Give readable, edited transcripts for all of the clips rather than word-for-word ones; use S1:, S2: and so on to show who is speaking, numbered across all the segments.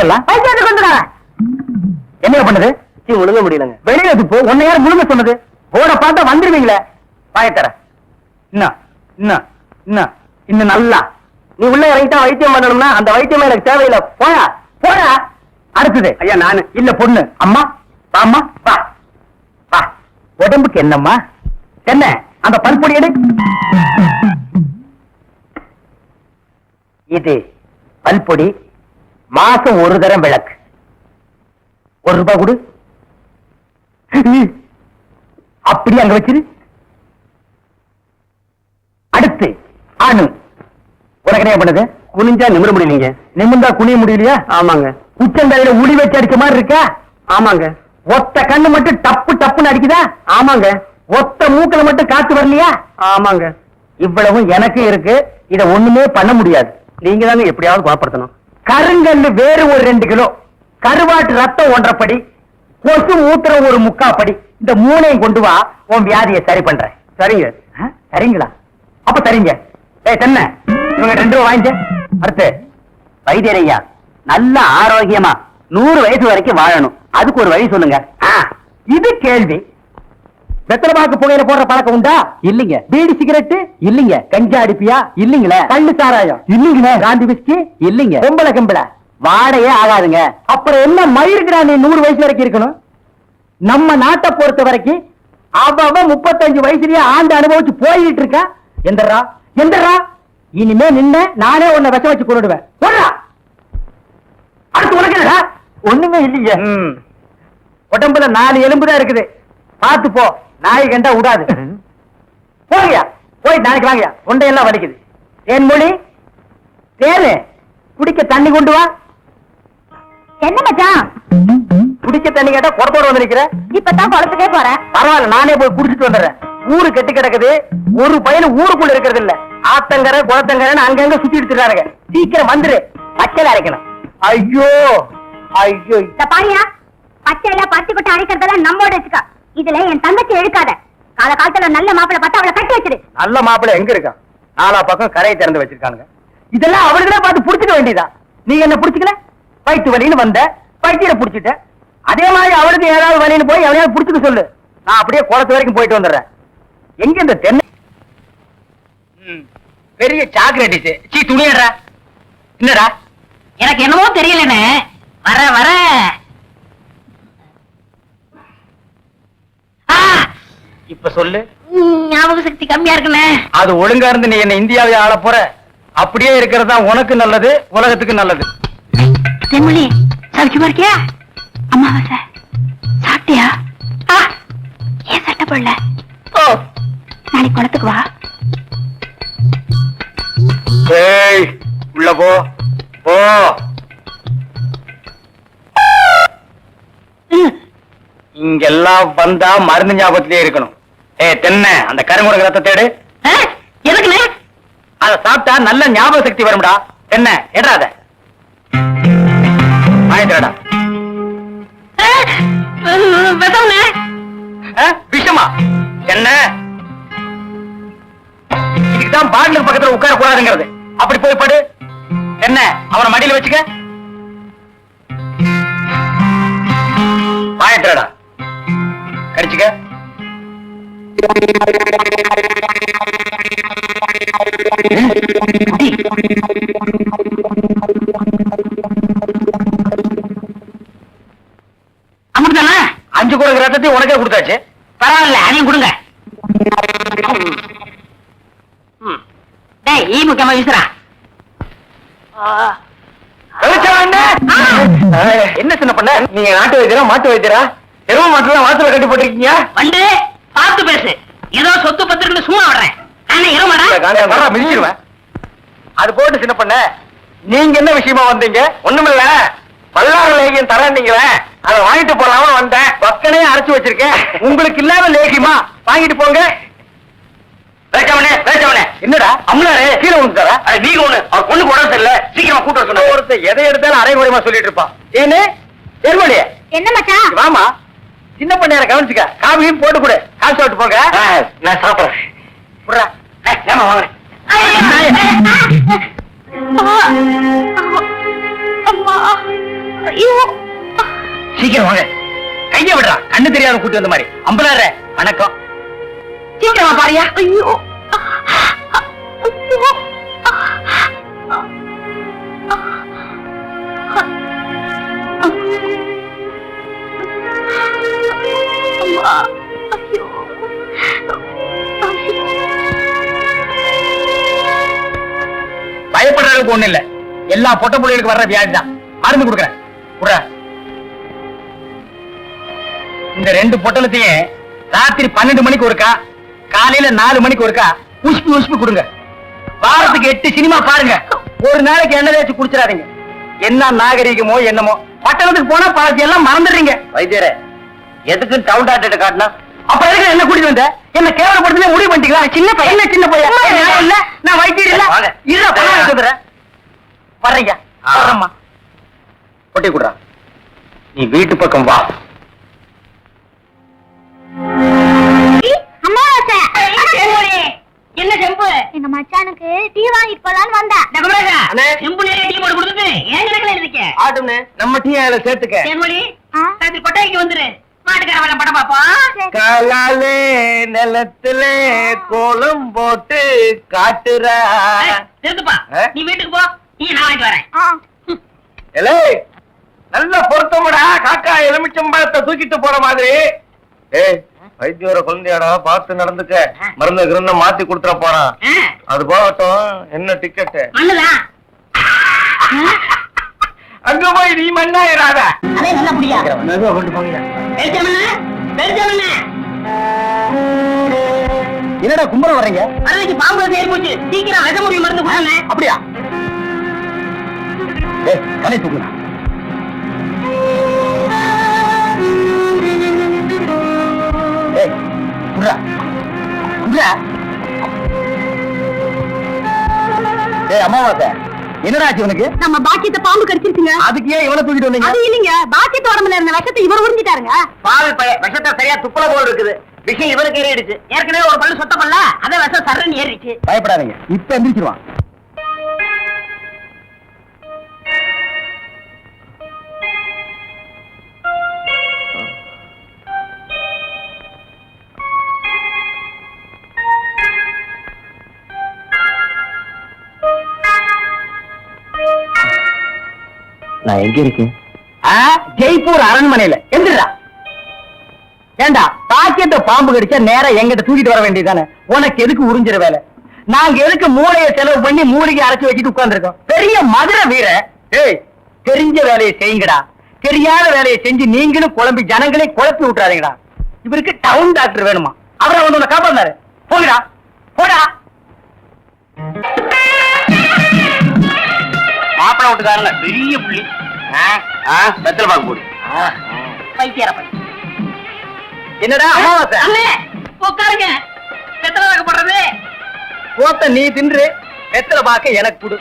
S1: வாங்கலாம்.
S2: பைத்தியத்துக்கு வந்துடுறாங்க.
S1: என்ன பண்ணுது?
S2: முழுங்க முடியலங்க.
S1: வெளியில போ. உன்னை யார் முழுங்க சொன்னது? போட பார்த்தா வந்துருவீங்களே. வாயத்தர. இன்னும் இன்னும் இன்னும் இன்னும் நல்லா.
S2: நீ உள்ள இறங்கிட்டா வைத்தியம் பண்ணணும்னா அந்த வைத்தியம் எனக்கு தேவையில்லை. போயா
S1: போடா. அடுத்தது
S2: ஐயா நானு.
S1: இல்ல பொண்ணு. அம்மா வாம்மா வா வா. உடம்புக்கு என்னம்மா? என்ன அந்த பல்பொடி எடு. இது பல்பொடி. மாசம் ஒரு தரம் விளக்கு. ₹1 கொடு. அப்படி அங்க வச்சிரு. அடுத்து ஆணு. உனக்கு என்ன பண்ணுது?
S2: குனிஞ்சா நிமிர முடியலீங்க.
S1: நிமிர்ந்தா குனிய முடியலையா?
S2: ஆமாங்க.
S1: உச்சந்தலையில உளி வச்சு அடிச்ச மாதிரி இருக்கா?
S2: ஆமாங்க.
S1: ஒத்த கண்ணு மட்டும் டப்பு டப்புன்னு அடிக்குதா?
S2: ஆமாங்க.
S1: ஒத்த மூக்கல மட்டும் காத்து வரலையா?
S2: ஆமாங்க.
S1: இவ்வளவும் எனக்கு இருக்கு. இத ஒண்ணுமே பண்ண முடியாது.
S2: நீங்க தாங்க எப்படியாவது குணப்படுத்தணும்.
S1: கருங்கல்லு வேறு ஒரு 2 கிலோ, கருவாட்டு ரத்தம் 1.5 படி, கொசு மூத்திரம் ஒரு 3/4 படி. இந்த 3ஐயும் கொண்டு வா. உன் வியாதியை சரி பண்றேன்.
S2: சரிங்க.
S1: சரிங்களா? அப்ப சரிங்க. தென்ன இவங்க 2 ரூபா வாங்கிக்க. அடுத்து வைத்தியரையா நல்ல ஆரோக்கியமா 100 வயசு வரைக்கும் வாழணும். அதுக்கு ஒரு வழி சொல்லுங்க. இது கேள்வி. வெத்தலை பாக்கு புகையில போடுற பழக்கம் உண்டா? இல்லீங்க. பீடி சிகரெட்? இல்லீங்க. கஞ்சா அடிப்பியா? இல்லீங்களே. கள்ளு சாராயம்? இல்லீங்களே. காந்தி விஸ்கி? இல்லீங்க. பொம்பளை கம்பளை வாடையே ஆகாதுங்க. அப்புறம் என்ன மயிருக்குடா நீ 100 வயசு வரைக்கும் இருக்கணும்? நம்ம நாட்டை பொறுத்த வரைக்கும் அவ 35 வயசுலயே ஆண்டு அனுபவிச்சு போயிட்டு இருக்கா. எந்தரா எந்தரா இனிமே நின்ன நானே உன்னை விஷ வச்சு கொண்டுடுவேன். அடுத்து உனக்கு என்னடா? ஒண்ணுமே இல்லைங்க. உடம்புல 4 எலும்பு தான் இருக்குது. பார்த்து போ. நாய் கண்டா விடாது. போங்கயா. போய் நாளைக்கு வாங்கயா. தொண்டையெல்லாம் வலிக்குது. தேன்மொழி தேனு குடிக்க தண்ணி கொண்டு வா.
S3: என்ன மச்சான்?
S1: குடிக்க தண்ணி கேட்டா குடத்தோட வந்து நிக்கிற.
S3: இப்பதான் குளத்துக்கே போறேன்.
S1: பரவாயில்ல, நானே போய் குடிச்சிட்டு வந்துடுறேன். ஊரு கெட்டு கிடக்குது. ஒரு பையன் ஊருக்குள்ள இருக்கிறது இல்ல. ஆத்தங்கரை குளத்தங்கரைன்னு அங்கங்க சுத்தி எடுத்துறாங்க. சீக்கிரம் வந்துரு. பச்சையில அரைக்கணும். ஐயோ ஐயோ.
S3: இந்த பாரியா பச்சையில பத்து கொட்டை அரைக்கிறதெல்லாம் நம்மோட வச்சுக்கா. இதுல என் தங்கச்சி எழுக்காத. கால காலத்துல நல்ல மாப்பிள்ளை பார்த்து அவளை கட்டி வச்சிரு.
S1: நல்ல மாப்பிள்ளை எங்க இருக்கா? 4 பக்கம் கரையை திறந்து வச்சிருக்காங்க. இதெல்லாம் அவர்களே பார்த்து புடிச்சுக்க வேண்டியதா? நீங்க என்ன புடிச்சுக்கல? வயிற்று வலின்னு வந்த வயிற்ற புடிச்சிட்ட. அதே மாதிரி அவளுக்கு ஏதாவது வலின்னு போய் எவனையாவது புடிச்சுக்க சொல்லு. நான் அப்படியே குளத்து வரைக்கும் போயிட்டு வந்துடுறேன். எங்க இந்த தென்னை பெரிய சாக்லேட் சீ துணியடா. என்னடா?
S3: எனக்கு என்னமோ தெரியலன்னு வர வர
S1: இப்ப சொல்லு.
S3: ஞாபக சக்தி கம்மியா இருக்குன்னு.
S1: அது ஒழுங்கா இருந்து நீ என்ன இந்தியாவை ஆள போற. அப்படியே இருக்கிறதா உனக்கு நல்லது, உலகத்துக்கு நல்லது.
S3: தென்மொழி சௌக்கியமா இருக்கியா? அம்மாவாசை சாப்பிட்டியா? ஏன் சட்டை போடல? ஓ நாளைக்கு குளத்துக்கு வா.
S1: ஏய் உள்ள போ போ. இங்கெல்லாம் வந்தா மருந்து ஞாபகத்திலே இருக்கணும். தென்னை அந்த கருங்குரங்கு ரத்தத்தை தேடு.
S3: எதுக்குண்ணே?
S1: அத சாப்பிட்டா நல்ல ஞாபக சக்தி வரும்டா. என்ன எடாத வாங்கிடா. விஷமா என்ன? இதுக்குதான் பாட்டிலுக்கு பக்கத்துல உட்கார கூடாதுங்கிறது. அப்படி போய் படு. என்ன அவனை மடியில வச்சுக்க. வாங்கிடா கடிச்சுக்க.
S3: அமிர்தானா?
S1: 5 குரங்கு ரத்தத்தை உனக்கே கொடுத்தாச்சு.
S3: பரவாயில்ல, அதையும் கொடுங்க. ஈ முக்கியமா வீசுறா.
S1: என்ன சின்ன பண்ண? நீங்க நாட்டு வைத்தியரா மாட்டு வைத்தியரா? எரும மாட்டுல வாசல கட்டி போட்டிருக்கீங்க.
S3: வந்து பார்த்து பேசு. ஏதோ சொத்து பத்திரன்னு சும்மா விடுறேன்.
S1: மிதிச்சிருவேன். அது போட்டு சின்ன பண்ண, நீங்க என்ன விஷயமா வந்தீங்க? ஒண்ணுமில்ல, பல்லாறு லேகியம் தரீங்களே, அதை வாங்கிட்டு போலாம வந்தேன். பக்கனே அரைச்சு வச்சிருக்கேன். உங்களுக்கு இல்லாத லேகியமா? வாங்கிட்டு போங்க. என்னடா அம்மாரு கீழே விழுந்துட்டாரா? நீங்க ஒண்ணு அவர் பொண்ணுக்கு உடம்பு சரியில்லை, சீக்கிரமா கூட்ட சொன்ன. ஒருத்தர் எதை எடுத்தாலும் அரைகுறையமா சொல்லிட்டு இருப்பான். ஏன்னு எருமலியே
S3: என்ன மச்சான்?
S1: வாமா, சின்ன பண்ணையார கவனிச்சுக்க. காபியும் போட்டு கொடு. காசு சாப்பிட்டு போங்க. நான் சாப்பிடுறேன். புடுறா. ஏமா வாங்க.
S3: அம்மா
S1: சீக்கிரம் வாங்க. கைய விடுறா, கண்ணு தெரியாத கூட்டி வந்த மாதிரி. அம்பலாற வணக்கம். சீக்கிரமா பாரியா.
S3: ஐயோ அம்மா, ஐயோ
S1: பயப்படுற அளவுக்கு ஒண்ணு இல்ல. எல்லா பொட்ட புள்ளைகளுக்கு வர்ற வியாதி தான். மருந்து கொடுக்குறேன். குடுற. இந்த 2 பொட்டலத்தையும் ராத்திரி 12 மணிக்கு ஒருக்கா, காலையில 4 மணிக்கு ஒருக்கா உஷ்பி உஷ்பி கொடுங்க. வாரத்துக்கு 8 சினிமா பாருங்க. ஒரு நாளைக்கு எண்ணெய் தேய்ச்சி குடிச்சிடாதீங்க. என்ன நாகரிகமோ என்னமோ, பட்டணத்துக்கு போனா பாதி எல்லாம் மறந்துடுறீங்க. வைத்தியரே, எதுக்கு டவுன் டாக்டர் காட்டினா? அப்ப எதுக்கு என்ன கூட்டிட்டு வந்த? என்ன கேவலப்படுத்தல முடிவு பண்ணிட்டீங்களா? சின்ன பையன், என்ன சின்ன பையன்? நான் இல்ல, நான் வைத்தியர் இல்ல. இல்ல பணம் சொல்றேன். வர்றீங்க. வர்றம்மா. பொட்டி குடுறா. நீ வீட்டு பக்கம் வா.
S3: என்ன செம்பு? எங்க மச்சானுக்கு டீ வாங்கிட்டு போலான்னு வந்தேன்.
S1: செம்புல டீ போட்டு கொடுத்துட்டு ஏன் கணக்குல இருக்கீங்க? ஆட்டும்னே, நம்ம டீ அதுல சேர்த்துக்க.
S3: ராத்திரி கொட்டைக்கு வந்துரு. மாட்டுக்கார படம் பாப்போம்.
S1: காலாலே நிலத்துல கோலம் போட்டு காட்டுற.
S2: திருத்துப்பா, நீ வீட்டுக்கு போ, நீ நான் வாங்கிட்டு வரேன்.
S1: நல்ல பொருத்தமடா. காக்கா எலுமிச்சம்பழத்தை தூக்கிட்டு போற மாதிரி. ஏய், வைத்தியோர குழந்தையாடா, பார்த்து நடந்துக்க. மருந்து கிருந்த மாத்தி கொடுத்துட போறான். அது போகட்டும். என்ன டிக்கெட்?
S2: மண்ணுதான்.
S1: அங்க போய் நீ மண்ணாயிராத.
S2: அதே நல்லா புரியா.
S1: மெதுவா கொண்டு போங்க. என்னடா கும்பல வர்றீங்க?
S2: அன்னைக்கு பாம்பு ஏறி போச்சு. சீக்கிரம் விஷ முடிவு மருந்து கொடுங்க.
S1: அப்படியா? ஏய், தலை தூக்குடா. ஏய், குடுறா. குடுறா. ஏய், அம்மாவாசை, என்னடா ஆச்சு உனக்கு?
S3: நம்ம பாக்கியத்தை பாம்பு கடிச்சிருச்சுங்க.
S1: அதுக்கு ஏன் இவனை தூக்கிட்டு வந்தீங்க?
S3: அது இல்லைங்க, பாக்கியத்து உடம்புல இருந்த விஷத்தை இவர் உறிஞ்சிட்டாருங்க.
S2: பால் பைய விஷத்தை சரியா துப்புல போல் இருக்குது. விஷயம் இவருக்கு ஏறிடுச்சு. ஏற்கனவே ஒரு பல்லு சுத்தம் பண்ணல, அதை விஷம் சர்றன்னு ஏறிடுச்சு.
S1: பயப்படாதீங்க, இப்ப எந்திரிச்சிருவான். நான் எங்க இருக்கேன்? ஜெய்ப்பூர் அரண்மனையில. எந்திரா. ஏண்டா, பாக்கியத்தை பாம்பு கடிச்சா நேரா எங்கிட்ட தூக்கிட்டு வர வேண்டியதானே? உனக்கு எதுக்கு உறிஞ்சிற வேலை? நாங்க எதுக்கு மூளையை செலவு பண்ணி மூலிகை அரைச்சு வச்சுட்டு உட்கார்ந்துருக்கோம்? பெரிய மதுரை வீர. ஏய், தெரிஞ்ச வேலையை செய்யுங்கடா. தெரியாத வேலையை செஞ்சு நீங்களும் குழம்பி ஜனங்களே குழப்பி விட்டுறாதீங்கடா. இவருக்கு டவுன் டாக்டர் வேணுமா? அவரை வந்து உன்னை காப்பாந்தாரு. போங்கடா, போடா. மாப்பிள விட்டுக்காரங்க பெரிய புள்ளி. வெத்தலை பாக்கு போடு.
S2: பைத்தியார பை.
S1: என்னடா அமாவாசை?
S2: அண்ணே, உட்காருங்க. வெத்தலை பாக்கு போடுறது.
S1: போத்த நீ தின்று, வெத்தலை பாக்க எனக்கு கொடு.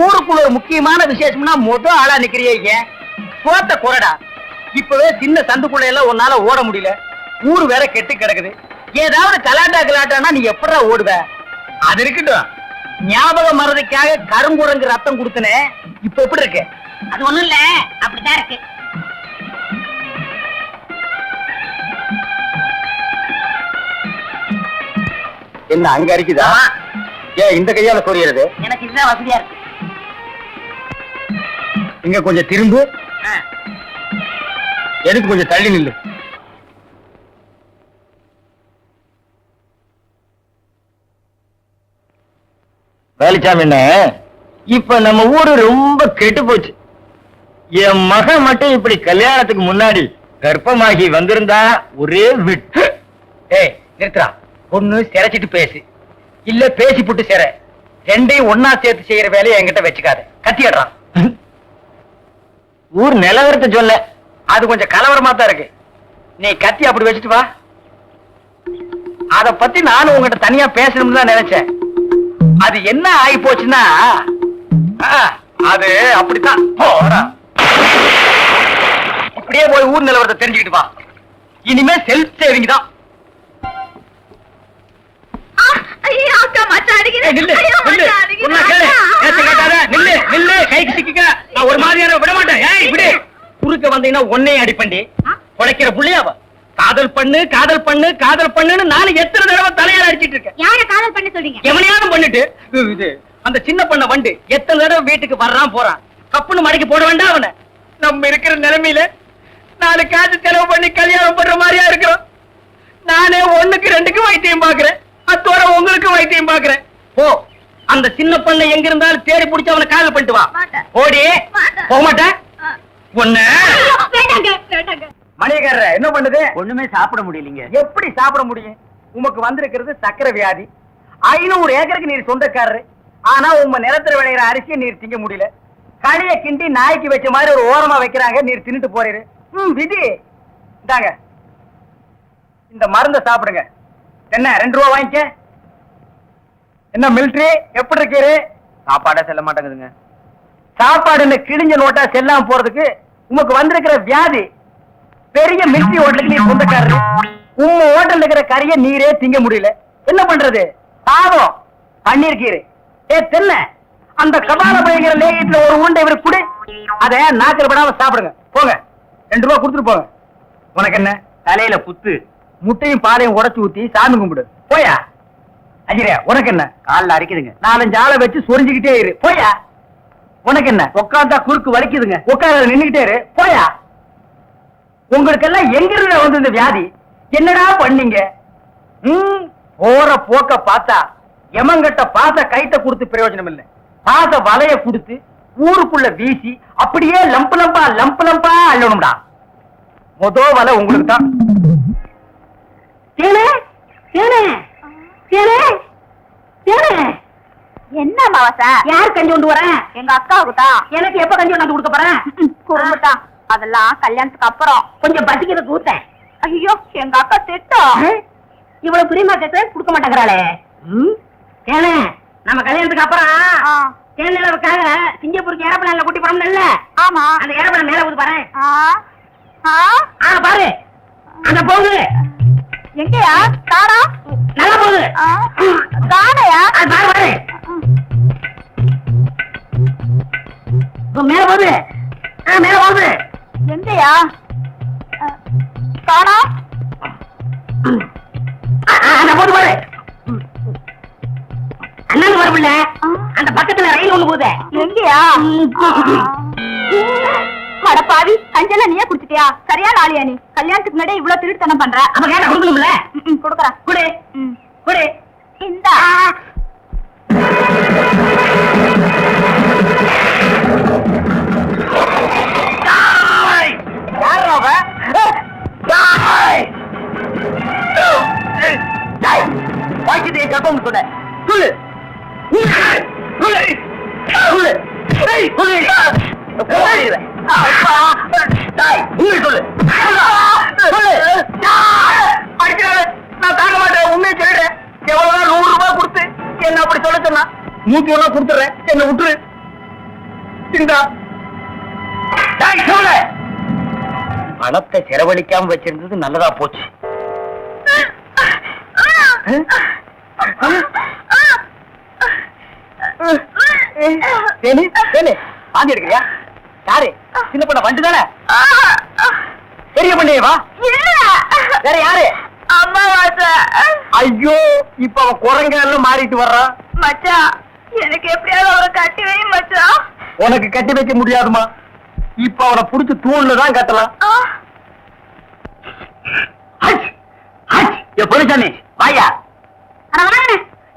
S1: ஊருக்குள்ள ஒரு முக்கியமான விசேஷம்னா முதல் ஆளா நிக்கிறிய. போத்த குறடா. இப்பவே சின்ன சந்துக்குள்ள எல்லாம் உன்னால ஓட முடியல. ஊரு வேற கெட்டு கிடக்குது. ஏதாவது கலாட்டானா நீ எப்படா ஓடுவ? அது இருக்கட்டும். ஞாபகம் மறதிக்காக கருங்குரங்கு ரத்தம் கொடுத்தனே, இப்ப எப்படி இருக்கு?
S2: அது ஒண்ணும் இல்ல, அப்படித்தான் இருக்கு.
S1: என்ன அங்க அரிக்குதா? ஏன் இந்த கையால சொரியறது?
S2: எனக்கு இதுதான் வசதியா இருக்கு.
S1: இங்க கொஞ்சம் திரும்பு. எதுக்கு கொஞ்சம் தள்ளி நில்லு. வேலிச்சாமி, இப்ப நம்ம ஊரு ரொம்ப கெட்டு போச்சு. என் மகன் மட்டும் இப்படி கல்யாணத்துக்கு முன்னாடி கர்ப்பமாகி வந்திருந்தா ஒரே விட்டு. ஏய், நிறுத்துறா. பொண்ணு சிரைச்சிட்டு பேசு, இல்ல பேசி புட்டு சிற. ரெண்டையும் ஒன்னா சேர்த்து செய்யற வேலையை என்கிட்ட வச்சுக்காத. கத்திடுறான். ஊர் நிலவரத்தை சொல்ல, அது கொஞ்சம் கலவரமா தான் இருக்கு. நீ கத்தி அப்படி வச்சுட்டு வா. அத பத்தி நானும் உங்ககிட்ட தனியா பேசணும்னு தான் நினைச்சேன். அது என்ன ஆகி போச்சுன்னா, அது அப்படித்தான். இப்படியே போய் ஊர் நிலவரத்தை தெரிஞ்சுக்கிட்டு வா. இனிமே செல்ஃப் சேவிங் தான். ஒரு மாதிரியான விட மாட்டேன்.
S2: குறுக்க வந்தீங்கன்னா ஒன்னையும் அடிப்பண்டி உழைக்கிற புள்ளியாவ காதல் பண்ணு காதல் பண்ணு காதல் பண்ணுன்னு நானும் எத்தனை தடவை தலையால அடிச்சிட்டு இருக்கேன்.
S3: யார காதல் பண்ண சொல்றீங்க?
S2: எவனையாவது பண்ணிட்டு இது அந்த சின்ன பண்ண வண்டு எத்தனை தடவை வீட்டுக்கு வர்றான் போறான். கப்புன்னு மடக்கி போட வேண்டாம் அவனை. நம்ம இருக்கிற நிலைமையில 4 காசு செலவு பண்ணி கல்யாணம் பண்ற மாதிரியா இருக்கிறோம். நானே 1க்கு 2க்கு வைத்தியம் பாக்குறேன். அத்தோட உங்களுக்கு வைத்தியம் பாக்குறேன். போ அந்த சின்ன பண்ண எங்க இருந்தாலும் தேடி பிடிச்சு அவனை காதல் பண்ணிட்டு வா. ஓடி போக மாட்டேன் ஒண்ணு. மணியக்காரர என்ன பண்ணுது?
S1: ஒண்ணுமே சாப்பிட முடியலீங்க.
S2: எப்படி சாப்பிட முடியும்? உமக்கு வந்திருக்கிறது சக்கரை வியாதி. 500 ஏக்கருக்கு நீர் சொந்தக்காரரு. ஆனா உங்க நிலத்துல விளையிற அரிசியை நீர் திங்க முடியல. களிய கிண்டி நாய்க்கு வச்ச மாதிரி ஒரு ஓரமா வைக்கிறாங்க, நீர் தின்னுட்டு போறீரு. விதி இந்தாங்க, இந்த மருந்த சாப்பிடுங்க. என்ன 2 ரூபா வாங்கிக்க. என்ன மிலிட்டரி எப்படி இருக்கீரு?
S1: சாப்பாடே செல்ல மாட்டேங்குதுங்க.
S2: சாப்பாடு கிழிஞ்ச நோட்டா செல்லாம போறதுக்கு உமக்கு வந்திருக்கிற வியாதி. பெரிய மிலிட்டரி ஹோட்டலுக்கு நீர் சொந்தக்காரரு. உங்க ஹோட்டல்ல இருக்கிற கறியை நீரே திங்க முடியல. என்ன பண்றது? பாவம் பண்ணிருக்கீரு. தென்ன அந்த கபால பயங்கர லேகியத்துல ஒரு உருண்டை இவரு குடு. அத நாக்கில் படாம சாப்பிடுங்க. போங்க 2 ரூபா கொடுத்துட்டு போங்க. உனக்கு என்ன
S1: தலையில புத்து?
S2: முட்டையும் பாலையும் உடைச்சு ஊத்தி சாமி கும்பிடு. போயா. அஜிரியா உனக்கு என்ன?
S1: கால்ல அரிக்குதுங்க.
S2: 4-5 ஆளை வச்சு சொரிஞ்சுக்கிட்டே இரு. போயா. உனக்கு என்ன? உட்காந்தா குறுக்கு வலிக்குதுங்க. உட்கார நின்னுகிட்டே இரு. போயா. உங்களுக்கு எல்லாம் எங்க இருந்து வந்து இந்த வியாதி? என்னடா பண்ணீங்க? போற போக்க பார்த்தா எமங்கட்ட பாச கைட்ட கொடுத்து பிரயோஜனம் இல்லை. பாச வலைய கொடுத்து ஊருக்குள்ள வீசி அப்படியே லம்பு லம்பா அள்ளணும்டா. மொத வலை உங்களுக்கு தான்.
S3: என்ன மாவாசா?
S2: யார் கஞ்சி கொண்டு வரேன்?
S3: எங்க அக்காவுக்கு தான்.
S2: எனக்கு எப்ப கஞ்சி கொண்டாந்து கொடுக்க போறேன்?
S3: குறும்புதான். அதெல்லாம் கல்யாணத்துக்கு அப்புறம்.
S2: கொஞ்சம் பசிக்கிறது கூத்தேன்.
S3: ஐயோ எங்க அக்கா திட்டம்.
S2: இவ்வளவு பிரியமா கேட்க கொடுக்க மாட்டேங்கிறாளே. ஏனே நம்ம கல்யாணத்துக்கு அப்புறம் தேனிலவுக்காக சிங்கப்பூருக்கு ஏரோப்ளேன்ல கூட்டி போறோம்ல.
S3: ஆமா.
S2: அந்த ஏரோப்ளேன் மேல ஊது பாரு.
S3: பாரு
S2: அந்த போகுது.
S3: எங்கயா? காணா.
S2: நல்லா போகுது.
S3: காணையா?
S2: பாரு பாரு மேல போகுது. மேல போகுது.
S3: எங்கயா? காணா.
S2: அந்த போது பாரு. அண்ணன் வரவில்ல. அந்த பக்கத்துல ரயில் ஒண்ணு போகுது.
S3: எங்கயா? அடப்பாவி, கஞ்செல்லாம் நீயே குடிச்சிட்டியா? சரியான ஆளியா நீ? கல்யாணத்துக்கு முன்னாடி இவ்வளவு திருட்டுத்தனம் பண்ற.
S2: அப்ப கேட்ட கொடுக்கணும்ல.
S3: கொடுக்கறேன்.
S2: குடு குடு.
S3: இந்தா.
S2: யார் அவ? வாய்க்கிட்டு என் கற்பம் சொன்ன சொல்லு. நான் தாங்க மாட்டேன். உண்மையை சொல்றேன். எவ்வளவு 100 ரூபாய் கொடுத்து என்ன அப்படி சொல்ல சொன்னா 100 ரூபாய் கொடுத்துறேன். என்ன விட்டுரு. இந்தா சொல்ல. பணத்தை செலவழிக்காம வச்சிருந்தது நல்லதா போச்சு. வாந்தி எடுக்கிறியா? யாரு? சின்ன பண்ண வண்டு தானே? பெரிய பண்ணே வா. வேற யாரு?
S3: அம்மாவாசா.
S2: ஐயோ இப்ப அவன் குரங்கால மாறிட்டு வர்றான்.
S3: மச்சான் எனக்கு எப்படியாவது அவரை கட்டி வை மச்சான்.
S2: உனக்கு கட்டி வைக்க முடியாதுமா. இப்ப அவனை புடிச்சு தூண்ல தான் கட்டலாம். பொருசாமி வாயா.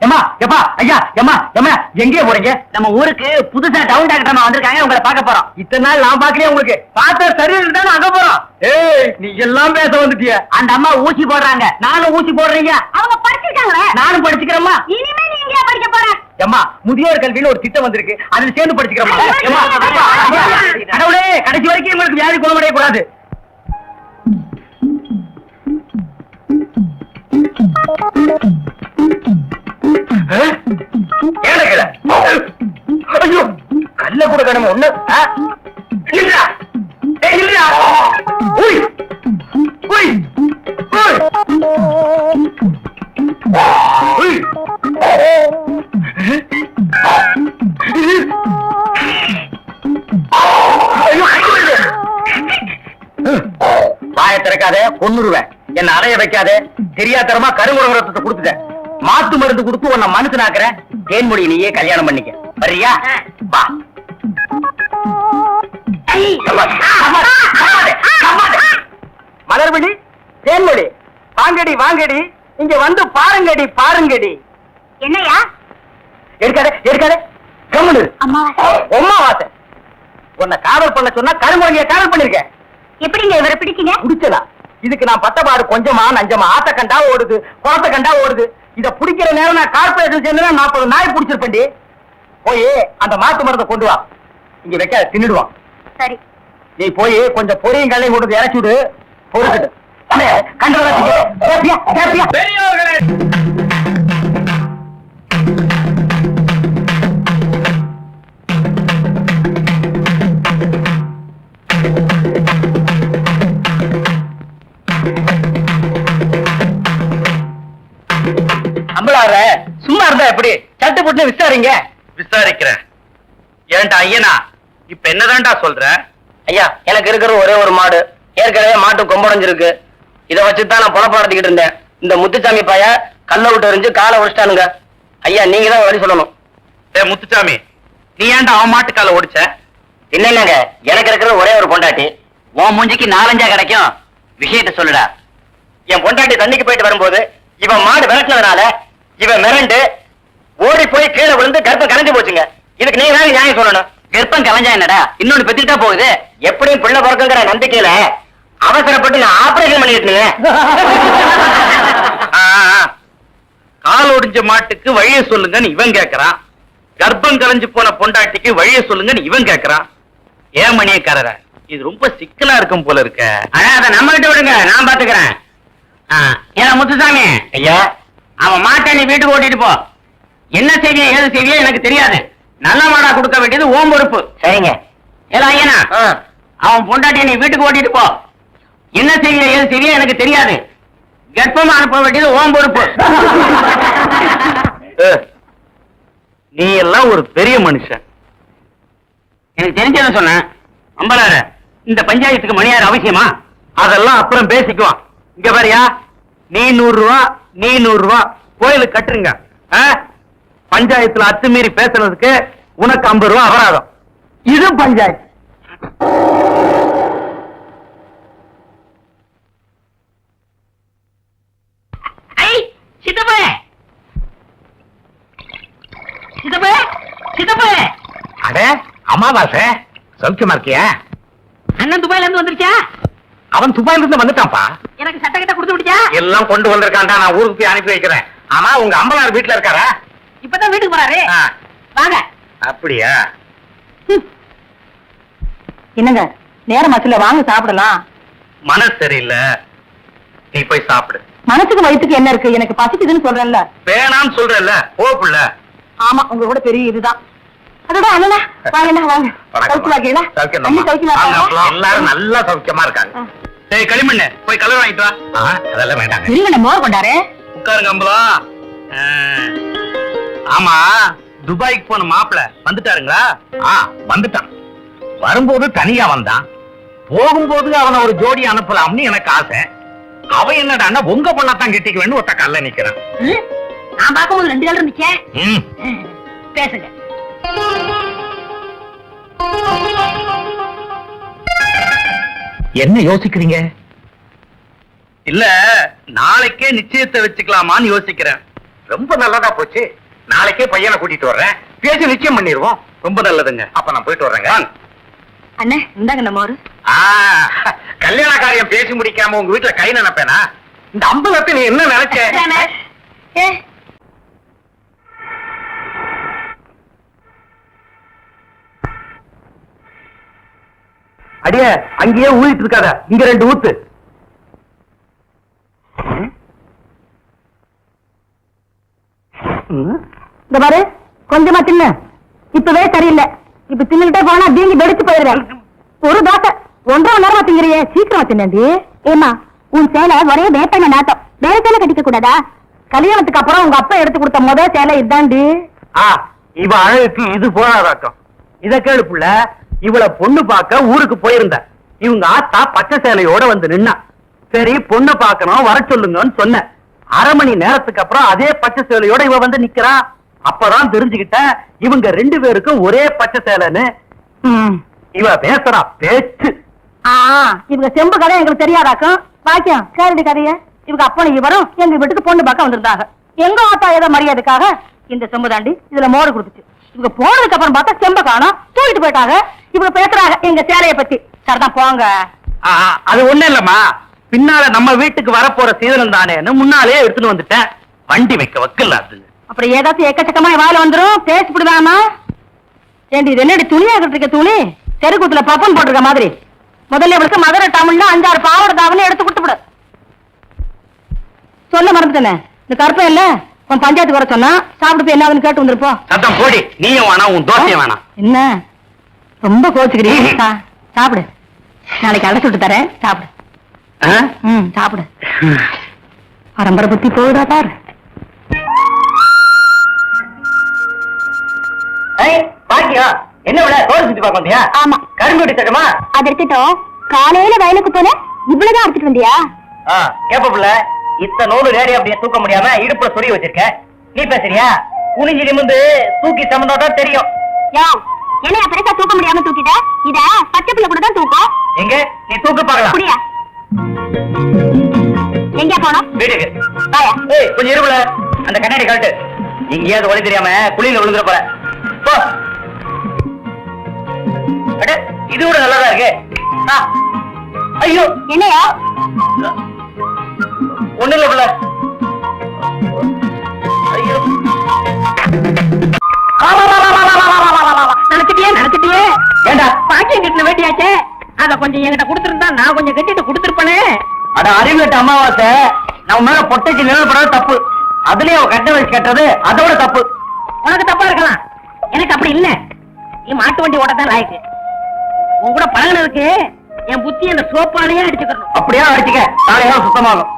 S2: ஏமா எப்பா ஐயா ஏமா ஏமா எங்கே போறீங்க? நம்ம ஊருக்கு புதுசா டவுன் டாக்டர் வந்திருக்காங்க. உங்களை பார்க்க போறோம். இத்தனை நாள் நான் பாக்கலையே. உங்களுக்கு பார்த்தா சரியில்லை தான் அங்க போறோம். ஏய் நீ எல்லாம் பேச வந்துட்டிய. அந்த அம்மா ஊசி போடுறாங்க. நானும் ஊசி போடுறீங்க.
S3: அவங்க படிச்சிருக்காங்களே.
S2: நானும் படிச்சுக்கிறேம்மா.
S3: இனிமே நீ எங்கயா படிக்க போற?
S2: ஏமா முதியோர் கல்வின்னு ஒரு திட்டம் வந்திருக்கு. அதுல சேர்ந்து படிச்சுக்கிறோமா? கடவுளே கடைசி வரைக்கும் உங்களுக்கு வியாதி குணமடைய கூடாது. ஐயோ கல்ல கூட கடமை ஒண்ணு. ஐயோ கொன்னுருவேன். என்ன அலைய வைக்காத. தெரியாதரமா கருங்குரத்தை கொடுத்துட்டேன். மாத்து மருந்து கொடுத்து உன்னை மனுஷனாக்குறேன். தேன்மொழி நீயே கல்யாணம் பண்ணிக்க. வர்றியா? வா. மலர்விழி, தேன்மொழி, வாங்கடி வாங்கடி, இங்க வந்து பாருங்கடி பாருங்கடி.
S3: என்னையா?
S2: எடுக்காத எடுக்காத. கம்முனு.
S3: அம்மாவாசை.
S2: உன்னை காதல் பண்ண சொன்னா கருங்குரங்கிய காதல் பண்ணிருக்கேன்.
S3: எப்படிங்க இவரை பிடிச்சீங்க?
S2: பிடிச்சதா? இதுக்கு நான் பட்டபாடு கொஞ்சமா நஞ்சமா. ஆத்த கண்டா ஓடுது, குளத்தை கண்டா ஓடுது. இத பிடிக்கிற நேரம் நான் கார்பரேஷன் சேர்ந்து 40 நாய் பிடிச்சிருப்பேன்டி. போய் அந்த மாத்து மருந்தை கொண்டு வா. இங்க வைக்காத, தின்னுடுவான்.
S3: சரி.
S2: நீ போய் கொஞ்சம் பொரியும் கல்லையும் கொண்டு இறச்சி விடு. பொறுக்கிட்டு சும்மா இருந்தா எப்படி? சட்டு போட்டு விசாரிங்க.
S1: விசாரிக்கிறேன். ஏன்டா ஐயனா, இப்ப என்னதான்டா சொல்ற?
S2: ஐயா, எனக்கு இருக்கிற ஒரே ஒரு மாடு. ஏற்கனவே மாட்டு கொம்படைஞ்சிருக்கு. இதை வச்சுதான் நான் பொழப்ப நடத்திக்கிட்டு இருந்தேன். இந்த முத்துசாமி பைய கல்ல விட்டு எறிஞ்சு காலை உடைச்சிட்டானுங்க. ஐயா, நீங்க தான் வழி சொல்லணும்.
S1: முத்துசாமி, நீ ஏன்டா அவன் மாட்டு காலை ஓடிச்ச?
S2: இல்லைங்க, எனக்கு இருக்கிற ஒரே ஒரு பொண்டாட்டி.
S1: உன் மூஞ்சிக்கு 4-5 கிடைக்கும். விஷயத்த சொல்லுடா.
S2: என் பொண்டாட்டி தண்ணிக்கு போயிட்டு வரும்போது இவன் மாடு விரட்டினதுனால இவன் மிரண்டு ஓடி போய் கீழே விழுந்து கர்ப்பம் கலைஞ்சு போச்சுங்க. இதுக்கு நீங்க தான் நியாயம் சொல்லணும்.
S1: கர்ப்பம் கலைஞ்சா என்னடா? இன்னொன்னு பெத்துக்கிட்டா போகுது.
S2: எப்படியும் பிள்ளை பிறக்குங்கிற நம்பிக்கையில அவசரப்பட்டு நான் ஆபரேஷன் பண்ணிட்டு
S1: கால் ஒடிஞ்ச மாட்டுக்கு வழிய சொல்லுங்கன்னு இவன் கேக்குறான். கர்ப்பம் கலைஞ்சு போன பொண்டாட்டிக்கு வழிய சொல்லுங்கன்னு இவன் கேக்குறான். ஏன் மணியக்காரர, இது ரொம்ப சிக்கலா இருக்கும் போல இருக்க.
S2: ஆனா அதை நம்ம கிட்ட விடுங்க, நான் பாத்துக்கிறேன்.
S1: ஏன்னா முத்துசாமி
S2: ஐயா,
S1: அவன் மாட்டை நீ வீட்டுக்கு ஓட்டிட்டு போ. என்ன செய்வியோ ஏது செய்வியோ எனக்கு தெரியாது. நல்ல மாடா கொடுக்க வேண்டியது ஓம் பொறுப்பு.
S2: சரிங்க.
S1: ஏதா ஐயனா, அவன் பொண்டாட்டியை நீ வீட்டுக்கு ஓட்டிட்டு போ. என்ன செய்வியோ ஏது செய்வியோ எனக்கு தெரியாது. கர்ப்பமா அனுப்ப வேண்டியது ஓம் பொறுப்பு.
S2: நீ எல்லாம் ஒரு பெரிய மனுஷன்.
S1: எனக்கு தெரிஞ்சதை சொன்னேன். அம்பலார, இந்த பஞ்சாயத்துக்கு மணியார் அவசியமா?
S2: அதெல்லாம் அப்புறம் பேசிக்குவான். இங்க பாரியா, நீ 100 ரூபா, நீ 100 ரூபா கோயிலுக்கு கட்டுருங்க. பஞ்சாயத்துல அத்துமீறி பேசுறதுக்கு உனக்கு 50 ரூபா அபராதம். இது பஞ்சாயத்து. அட அமாவாசை, சௌக்கியமா இருக்கியா?
S1: அண்ணன் துபாயில இருந்து வந்துருச்சா?
S2: அவன் துபாயில இருந்து வந்துட்டான்ப்பா.
S1: எனக்கு சட்டை கிட்ட கொடுத்து விட்டியா?
S2: எல்லாம் கொண்டு வந்திருக்கான்டா. நான் ஊருக்கு போய் அனுப்பி வைக்கிறேன். ஆமா, உங்க அம்பலார் வீட்டுல இருக்காரா?
S1: இப்பதான் வீட்டுக்கு போறாரு. வாங்க.
S2: அப்படியா?
S3: என்னங்க நேரம் ஆச்சுல, வாங்க சாப்பிடலாம்.
S2: மனசு சரியில்லை, நீ போய் சாப்பிடு.
S3: மனசுக்கு வயிற்றுக்கு என்ன இருக்கு? எனக்கு பசிக்குதுன்னு சொல்றேன்ல.
S2: வேணான்னு சொல்றல, போப்புல.
S3: ஆமா, உங்க கூட பெரிய இதுதான். அதோட அண்ணா வாங்க, வாங்க.
S2: எல்லாரும் நல்லா சௌக்கியமா இருக்காங்க. டேய் களிமண்ணு, போய் கலர் வாங்கிட்டு வா. அதெல்லாம் வேண்டாங்க.
S3: இருங்க, மோர் கொண்டாரு.
S2: உட்காருங்க அம்பலா. ஆமா, துபாய்க்கு போன மாப்பிள வந்துட்டாருங்களா? வந்துட்டான். வரும்போது தனியா வந்தான். போகும்போது அவனை ஒரு ஜோடி அனுப்பலாம்னு எனக்கு ஆசை. அவன் என்னடா உங்க பொண்ணத்தான் கெட்டிக்க வேண்டும் ஒத்த கல்ல நிக்கிறான்.
S3: நான் பார்க்கும்போது 2 கால் இருந்துச்சே. பேசுங்க.
S2: என்ன யோசிக்கிறீங்க? இல்ல, நாளைக்கே நிச்சயத்தை வச்சுக்கலாமான்னு யோசிக்கிறேன். ரொம்ப நல்லதா போச்சு. நாளைக்கே பையனை கூட்டிட்டு வர்றேன். பேசி நிச்சயம் பண்ணிடுவோம். ரொம்ப நல்லதுங்க. அப்ப நான் போயிட்டு வர்றேங்க.
S3: அண்ணே, இந்தாங்க நம்ம மோர்.
S2: கல்யாண காரியம் பேசி முடிக்காம உங்க வீட்டுல கை நினைப்பேனா? இந்த அம்பலத்தை நீ என்ன நினைச்ச? அடிய அங்கேயே ஊழிட்டு இருக்காத, இங்க 2 ஊத்து.
S3: இந்த பாரு, கொஞ்சமா தின்னு. இப்பவே சரியில்லை. இப்ப தின்னுகிட்டே போனா வீங்கி வெடிச்சு போயிருவேன். ஒரு தோசை 1.5 மணி நேரமா திங்கிறியே, சீக்கிரமா தின்னி. ஏமா, உன் சேலை ஒரே வேப்பெண்ண நாட்டம். வேற சேலை கட்டிக்க கூடாதா? கல்யாணத்துக்கு அப்புறம் உங்க அப்பா எடுத்து கொடுத்த முதல் சேலை இதாண்டி.
S2: இவ அழகுக்கு இது போராதாட்டம். இத கேளு புள்ள. இவள பொண்ணு பார்க்க ஊருக்கு போயிருந்த இவங்க ஆத்தா பச்சை சேலையோட வந்து நின்னா. சரி பொண்ணு பார்க்கணும் வர சொல்லுங்கன்னு சொன்னேன். அரை மணி நேரத்துக்கு அப்புறம் அதே பச்சை சேலையோட இவ வந்து நிக்கிறா. அப்பதான் தெரிஞ்சுக்கிட்டேன் இவங்க 2 பேருக்கும் ஒரே பச்சை சேலைன்னு. இவ பேசுறா பேச்சு.
S3: இவங்க செம்பு கதை எங்களுக்கு தெரியாதாக்கும். பாக்கியம் கேரடி கதைய இவங்க அப்பனை இவரும் எங்க வீட்டுக்கு பொண்ணு பார்க்க வந்திருந்தாங்க. எங்க ஆத்தா ஏதோ மரியாதைக்காக இந்த செம்பு தாண்டி இதுல மோடு கொடுத்துச்சு. இவங்க போனதுக்கு அப்புறம் பார்த்தா செம்ப காணோம், தூக்கிட்டு போயிட்டாங்க. இவங்க பேசுறாங்க எங்க சேலைய பத்தி. சரிதான் போங்க.
S2: அது ஒண்ணு இல்லம்மா, பின்னால நம்ம வீட்டுக்கு வரப்போற சீதனம் தானேன்னு முன்னாலே எடுத்துட்டு வந்துட்டேன். வண்டி வைக்க வக்கல அது.
S3: அப்படி ஏதாச்சும் எக்கச்சக்கமா வாயில வந்துரும் பேசிவிடுதாமா. ஏண்டி இது என்னடி துணியா கட்டிருக்க துணி? தெருக்கூத்துல பப்பன் போட்டிருக்க மாதிரி. முதல்ல இவளுக்கு மதுரை டவுன்ல 5-6 பாவாடை தாவணி எடுத்து கொடுத்துவிடு. சொல்ல மறந்துட்டேனே, இந்த கருப்பம் இல்ல உன் பஞ்சாயத்து வர சொன்னா சாப்பிட்டு போய் என்னதுன்னு கேட்டு வந்துருப்போம்.
S2: சத்தம் போடி, நீயும் வேணாம் உன் தோசையும் வேணாம்.
S3: என்ன ரொம்ப கோச்சுக்கிறீங்க? சாப்பிடு, நாளைக்கு அழைச்சு விட்டு தரேன், சாப்பிடு. சாப்பிடு. பரம்பரை புத்தி போகுதா பாரு.
S2: பாக்கியா என்ன விட தோறு சுத்தி பார்க்க வந்தியா?
S3: ஆமா.
S2: கரும்பு வெட்டி தட்டமா?
S3: அது எடுத்துட்டோம். காலையில வயலுக்கு போன இவ்வளவுதான் எடுத்துட்டு வந்தியா?
S2: கேப்ப இத்தனை நூறு ரேடி அப்படியே தூக்க முடியாம இடுப்புல சொறி வச்சிருக்க. நீ பேசுறியா? குனிஞ்சி நிமிந்து தூக்கி சமந்தோட்டா தெரியும்.
S3: என்ன பெருசா தூக்க முடியாம தூக்கிட்ட? இத பச்சை பிள்ளை கூட தான் தூக்கும்.
S2: எங்க நீ தூக்கு பாக்கலாம்.
S3: புரியா? எங்க போனோம்?
S2: வீட்டுக்கு.
S3: வாயா.
S2: கொஞ்சம் இருபுல அந்த கண்ணாடி காட்டு. எங்கேயாவது ஒளி தெரியாம குழியில விழுந்துற போற. போ. அட இது கூட நல்லாதான் இருக்கு. ஐயோ
S3: என்னையா?
S2: ஒண்ணு இல்ல புள்ள. ஐயோ
S3: நினைச்சிட்டியே
S2: ஏண்டா
S3: பாக்கியம் கட்டின வேட்டியாச்சே, அத கொஞ்சம் என்கிட்ட கொடுத்துருந்தா நான் கொஞ்சம் கட்டிட்டு கொடுத்துருப்பேனே.
S2: அட அறிவு கட்ட அமாவாசை, நம்ம மேல பொட்டைக்கு நிழல்படுறது தப்பு. அதுலயே அவ கட்ட வச்சு கட்டுறது அதோட தப்பு.
S3: உனக்கு தப்பா இருக்கலாம், எனக்கு அப்படி இல்ல. நீ மாட்டு வண்டி ஓட்டத்தான் லாய்க்கு. உன் கூட பழகினதுக்கு என் புத்தி அந்த சோப்பாலேயே அடிச்சுக்கணும்.
S2: அப்படியே அடிச்சுக்க, காலையெல்லாம் சுத்தமாகும்.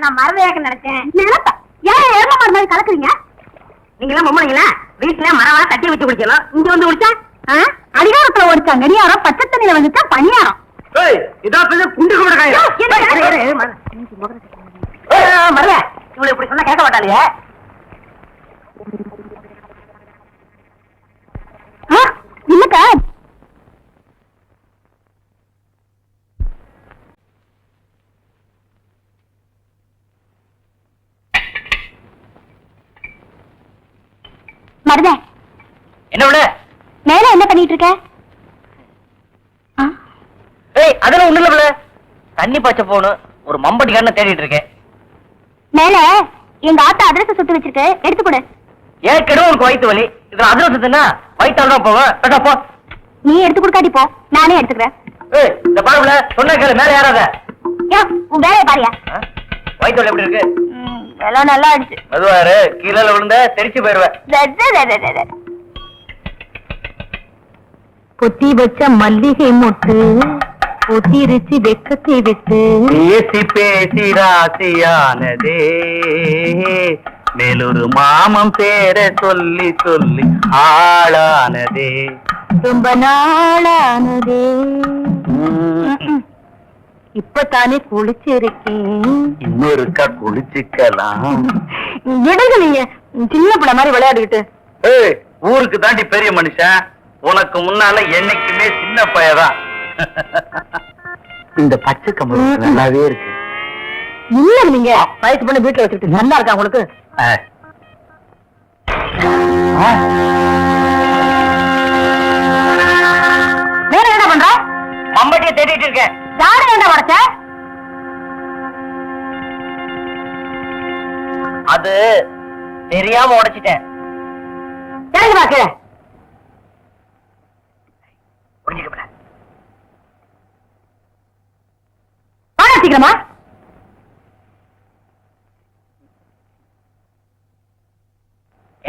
S3: நான் மரவையாக நினைச்சேன். ஏன் எரும மாடு மாதிரி கலக்குறீங்க? நீங்களாம் பொம்பளைங்களா? வீட்டுல மரவா தட்டி வச்சு குடிக்கணும், இங்க வந்து குடிச்சா அதிகாரத்துல ஒடிச்சா நெடியாரம், பச்சை தண்ணியில வந்துச்சா பணியாரம்.
S2: இதான் குண்டு கூட
S3: மரவே இவளை இப்படி சொன்னா கேட்க மாட்டாளியே. இல்லக்கா மருத
S2: என்ன விட
S3: மேல என்ன பண்ணிட்டு இருக்க?
S2: அதெல்லாம் ஒண்ணு இல்ல, தண்ணி பாய்ச்ச போகணும். ஒரு மம்பட்டி கண்ண தேடிட்டு இருக்கேன்.
S3: மேல எங்க ஆத்தா அதிரசம் சுட்டு வச்சிருக்கு, எடுத்து கொடு.
S2: ஏற்கனவே உனக்கு வயிற்று வலி, இதுல அதிரசத்துனா வயிற்றால் தான் போவேன். போ.
S3: நீ எடுத்து கொடுக்காட்டி போ, நானே எடுத்துக்கிறேன்.
S2: இந்த பாருல சொன்ன கேளு, மேல ஏறாத.
S3: உன் வேலையை பாரியா.
S2: வயிற்று வலி எப்படி இருக்கு?
S3: எல்லாம் நல்லா ஆயிடுச்சு.
S2: மெதுவாரு, கீழே விழுந்த தெரிச்சு போயிருவேன்.
S3: பொத்தி வச்ச மல்லிகை மொட்டு பொத்திருச்சு வெக்கத்தை விட்டு
S2: பேசி பேசி ராசியானதே, மேலொரு மாமம் பேர சொல்லி சொல்லி ஆளானதே,
S3: ரொம்ப நாளானதே. இப்பதானே குளிச்சிருக்கேன்,
S2: இன்னொருக்கா குளிச்சுக்கலாம்.
S3: விடுங்க நீங்க சின்ன பிள்ளை மாதிரி விளையாடிக்கிட்டு.
S2: ஊருக்கு தாண்டி பெரிய மனுஷன், உனக்கு முன்னால என்னைக்குமே சின்ன பையதான். இந்த பச்சை கம்பளம் நல்லாவே இருக்கு.
S3: இல்ல நீங்க வயசு பண்ண வீட்டுல வச்சுக்கிட்டு நல்லா இருக்கா உங்களுக்கு? வேற என்ன பண்ற?
S2: மம்பட்டிய தேடிட்டு இருக்கேன்.
S3: யாரு என்ன உடைச்ச?
S2: அது தெரியாம உடைச்சிட்டேன்.
S3: தெரிஞ்சு பாக்கு சீக்கிரமா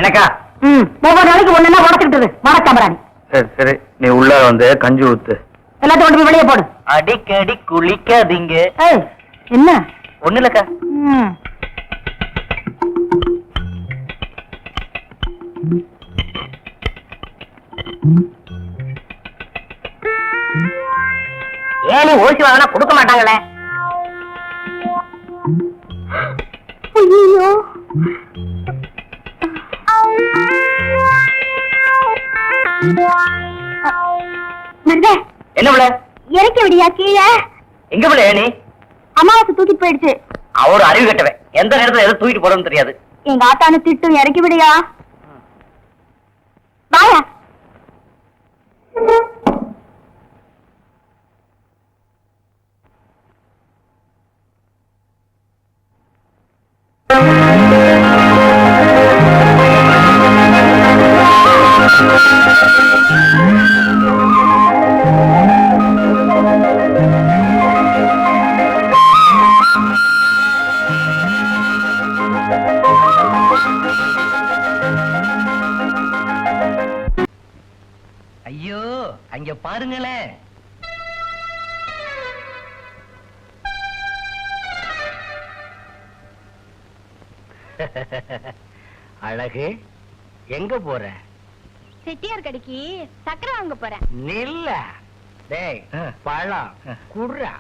S1: எனக்கா?
S3: ஒவ்வொரு நாளைக்கு ஒண்ணு உடச்சுக்கிட்டது வடக்காமராணி.
S2: சரி சரி, நீ உள்ள வந்து கஞ்சி ஊத்து.
S3: எல்லாத்தையும் கொண்டு போய் வெளியே போடு.
S1: அடிக்கடி குளிக்காதீங்க.
S3: ஏய், என்ன?
S1: ஒண்ணு இல்லக்கா. ஏன் நீ ஓசி வாங்கினா கொடுக்க மாட்டாங்களே?
S3: ஐயோ,
S1: என்ன பிள்ள?
S3: இறக்கி விடியா கீழே.
S1: எங்க பிள்ள நீ?
S3: அமாவாசை தூக்கிட்டு போயிடுச்சு.
S1: அவரு அறிவு கட்டவன், எந்த நேரத்துல எதை தூக்கிட்டு போறோம்னு தெரியாது.
S3: எங்க ஆத்தானு திட்டும், இறக்கி விடியா. வாயா.
S1: ஐயோ, அங்க பாருங்களேன். அழகு, எங்க போற?
S3: செட்டியார் கடைக்கு சக்கரை வாங்க போறேன்.
S1: நில்ல. டேய், பழம் குடுறா.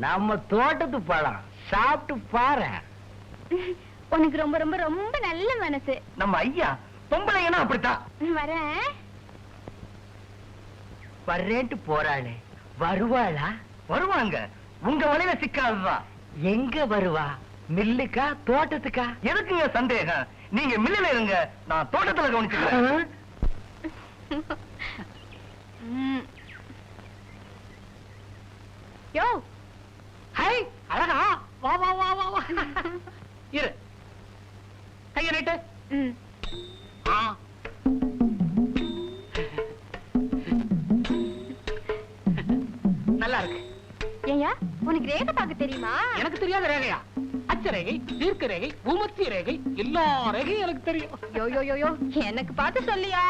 S1: நம்ம தோட்டத்து பழம் சாப்பிட்டு பாரு.
S3: உனக்கு ரொம்ப ரொம்ப ரொம்ப நல்ல மனசு.
S1: நம்ம ஐயா பொம்பளைங்கன்னா அப்படித்தான்.
S3: வரேன்.
S1: வர்றேன்ட்டு போறாளே, வருவாளா? வருவாங்க. உங்க வலையில சிக்காதுதான். எங்க வருவா? மில்லுக்கா தோட்டத்துக்கா? எதுக்குங்க சந்தேகம்? நீங்க மில்லுல இருங்க, நான் தோட்டத்துல கவனிச்சுக்கிறேன்.
S3: யோ,
S1: ஹை, அழகா, வா வா வா வா வா. இரு, கைய நீட்டு. நல்லா இருக்கு.
S3: ஏயா, உனக்கு ரேகை பார்க்க தெரியுமா?
S1: எனக்கு தெரியாத ரேகையா? அச்சரேகை, தீர்க்க ரேகை, பூமத்திய ரேகை, எல்லா ரேகையும் எனக்கு தெரியும்.
S3: யோ யோ யோ யோ, எனக்கு பார்த்து சொல்லியா.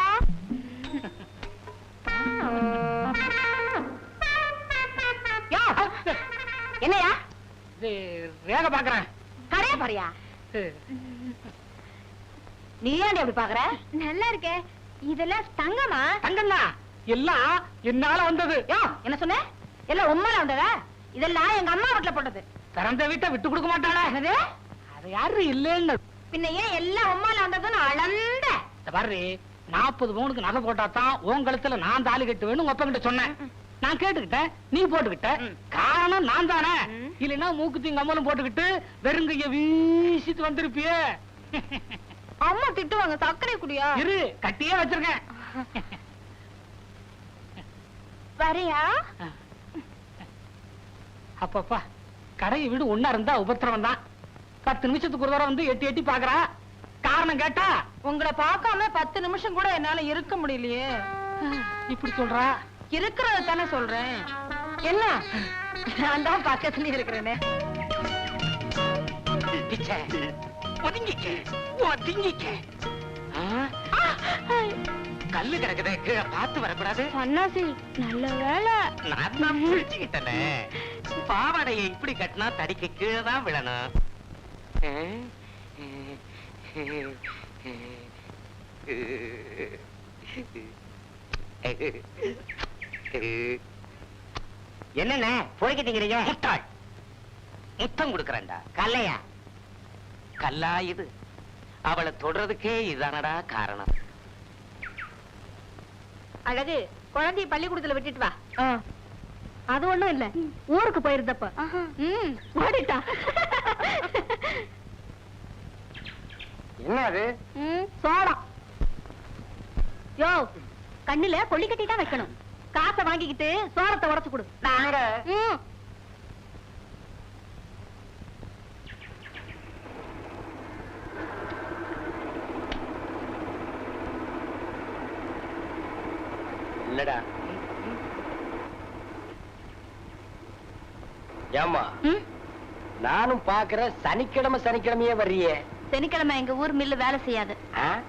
S3: என்னையா?
S1: ரேகை பாக்குறேன்.
S3: கரையா பாரியா? நீ ஏன் அப்படி பாக்குற? நல்லா இருக்கே. இதெல்லாம் தங்கமா?
S1: தங்கம்னா எல்லாம் என்னால வந்தது.
S3: யோ, என்ன சொன்ன? எல்லாம் உம்மால வந்ததா? இதெல்லாம் எங்க அம்மா வீட்டுல போட்டது.
S1: திறந்த வீட்டை விட்டு கொடுக்க மாட்டாளா? அது யாரு இல்லன்னு.
S3: பின்ன ஏன் எல்லாம் உம்மால வந்ததுன்னு அளந்த?
S1: பாரு, 40 பவுனுக்கு நகை போட்டாதான் உன் கழுத்துல நான் தாலி கட்டுவேன்னு உங்க அப்பா கிட்ட சொன்னேன். நான் கேட்டுக்கிட்டேன், நீ போட்டுக்கிட்ட. காரணம் நான் தானே. இல்லைன்னா மூக்குத்தி கம்மலும் போட்டுக்கிட்டு வெறுங்கைய வீசிட்டு வந்திருப்பியே.
S3: அம்மா திட்டுவாங்க. சர்க்கரை குடியா?
S1: இரு, கட்டியே வச்சிருக்கேன்.
S3: வரையா?
S1: அப்பப்பா, கடையை வீடு ஒன்னா இருந்தா உபத்திரவம் தான். 10 நிமிஷத்துக்கு ஒரு தடவை வந்து எட்டி எட்டி பாக்குறா. காரணம் கேட்டா,
S3: உங்களை பார்க்காம 10 நிமிஷம் கூட என்னால இருக்க முடியலையே.
S1: இப்படி சொல்றா.
S3: இருக்கிறத தானே சொல்றேன். என்ன, நான் தான் பக்கத்துல இருக்கிறேனே.
S1: கல்லு கிடக்குது, கீழே பார்த்து வரக்கூடாது.
S3: அண்ணாசி, நல்ல வேலை.
S1: நான் தான் பிடிச்சுக்கிட்டேனே. பாவாடையை இப்படி கட்டினா தடிக்கு கீழே தான் விழணும். என்னென்ன போய்கிட்டீங்க? முட்டாள், முத்தம் கொடுக்கறேன்டா. கல்லையா? கல்லா இது? அவளை தொடறதுக்கே இதுதானடா காரணம்.
S3: அழகு, குழந்தைய பள்ளிக்கூடத்துல விட்டுட்டு வா. அது ஒண்ணும் இல்ல, ஊருக்கு போயிருந்தப்ப ஓடிட்டா.
S1: என்ன அது?
S3: சோளம். யோ, கண்ணுல கொள்ளி கட்டி தான் வைக்கணும். காசை வாங்கிக்கிட்டு சோளத்தை உடைச்சு கொடு.
S1: நாங்க இல்லடா. ஏமா
S2: நானும் பாக்குறேன் சனிக்கிழமையே வர்றியே.
S3: சனிக்கிழமை எங்க ஊர் மில்லு வேலை செய்யாது.
S2: ஆ?